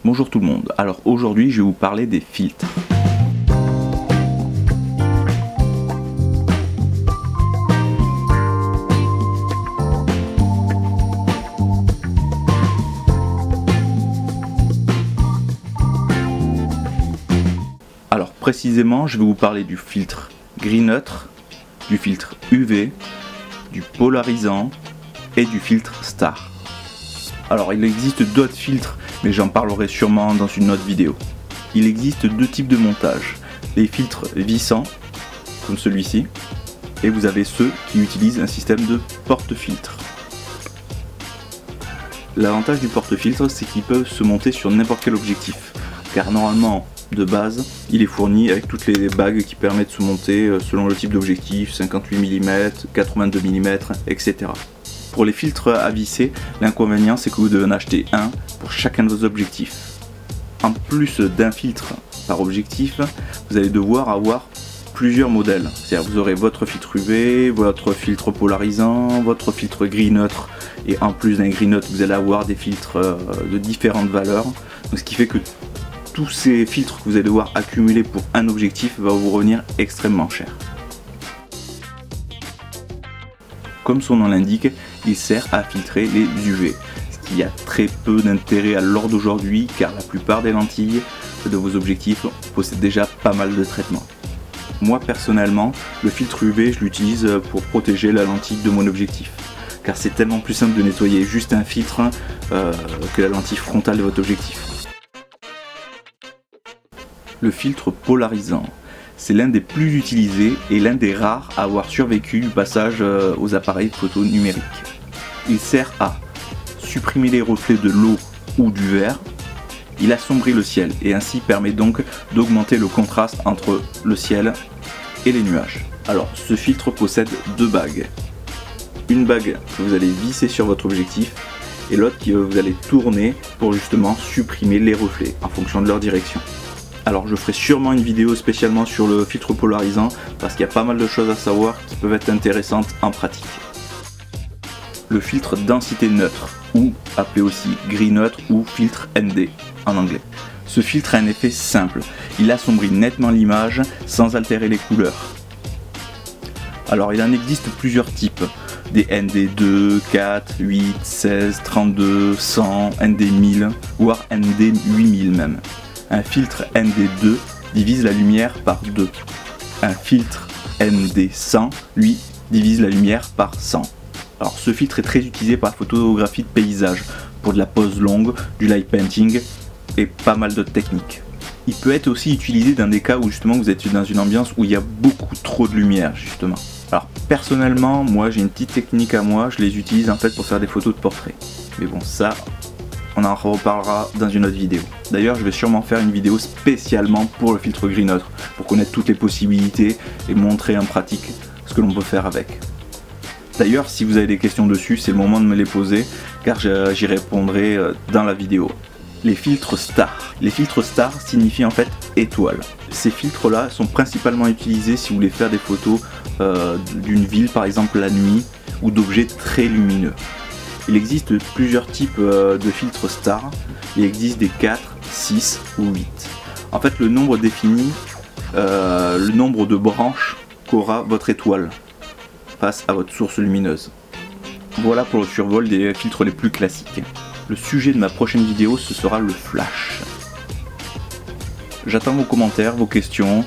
Bonjour tout le monde, alors aujourd'hui je vais vous parler des filtres. Alors précisément je vais vous parler du filtre gris neutre, du filtre UV, du polarisant et du filtre star. Alors il existe d'autres filtres, mais j'en parlerai sûrement dans une autre vidéo. Il existe deux types de montage, les filtres vissants, comme celui-ci, et vous avez ceux qui utilisent un système de porte-filtre. L'avantage du porte-filtre, c'est qu'il peut se monter sur n'importe quel objectif, car normalement, de base, il est fourni avec toutes les bagues qui permettent de se monter selon le type d'objectif, 58 mm, 82 mm, etc. Pour les filtres à visser, l'inconvénient c'est que vous devez en acheter un pour chacun de vos objectifs. En plus d'un filtre par objectif, vous allez devoir avoir plusieurs modèles. C'est-à-dire vous aurez votre filtre UV, votre filtre polarisant, votre filtre gris neutre, et en plus d'un gris neutre, vous allez avoir des filtres de différentes valeurs. Donc, ce qui fait que tous ces filtres que vous allez devoir accumuler pour un objectif va vous revenir extrêmement cher. Comme son nom l'indique, il sert à filtrer les UV, ce qui a très peu d'intérêt à l'heure d'aujourd'hui car la plupart des lentilles de vos objectifs possèdent déjà pas mal de traitements. Moi personnellement, le filtre UV je l'utilise pour protéger la lentille de mon objectif, car c'est tellement plus simple de nettoyer juste un filtre que la lentille frontale de votre objectif. Le filtre polarisant. C'est l'un des plus utilisés et l'un des rares à avoir survécu du passage aux appareils photo numériques. Il sert à supprimer les reflets de l'eau ou du verre, il assombrit le ciel et ainsi permet donc d'augmenter le contraste entre le ciel et les nuages. Alors ce filtre possède deux bagues. Une bague que vous allez visser sur votre objectif et l'autre que vous allez tourner pour justement supprimer les reflets en fonction de leur direction. Alors je ferai sûrement une vidéo spécialement sur le filtre polarisant parce qu'il y a pas mal de choses à savoir qui peuvent être intéressantes en pratique. Le filtre densité neutre, ou appelé aussi gris neutre ou filtre ND en anglais. Ce filtre a un effet simple, il assombrit nettement l'image sans altérer les couleurs. Alors il en existe plusieurs types, des ND2, 4, 8, 16, 32, 100, ND1000, voire ND8000 même. Un filtre ND2 divise la lumière par 2. Un filtre ND100, lui, divise la lumière par 100. Alors ce filtre est très utilisé par la photographie de paysage, pour de la pose longue, du light painting et pas mal d'autres techniques. Il peut être aussi utilisé dans des cas où justement vous êtes dans une ambiance où il y a beaucoup trop de lumière justement. Alors personnellement, moi j'ai une petite technique à moi, je les utilise en fait pour faire des photos de portrait. Mais bon, ça, on en reparlera dans une autre vidéo. D'ailleurs, je vais sûrement faire une vidéo spécialement pour le filtre gris neutre, pour connaître toutes les possibilités et montrer en pratique ce que l'on peut faire avec. D'ailleurs, si vous avez des questions dessus, c'est le moment de me les poser, car j'y répondrai dans la vidéo. Les filtres star. Les filtres star signifient en fait étoile. Ces filtres-là sont principalement utilisés si vous voulez faire des photos d'une ville, par exemple la nuit, ou d'objets très lumineux. Il existe plusieurs types de filtres star, il existe des 4, 6 ou 8. En fait le nombre définit le nombre de branches qu'aura votre étoile face à votre source lumineuse. Voilà pour le survol des filtres les plus classiques. Le sujet de ma prochaine vidéo ce sera le flash. J'attends vos commentaires, vos questions,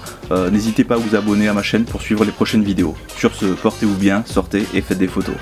n'hésitez pas à vous abonner à ma chaîne pour suivre les prochaines vidéos. Sur ce, portez-vous bien, sortez et faites des photos.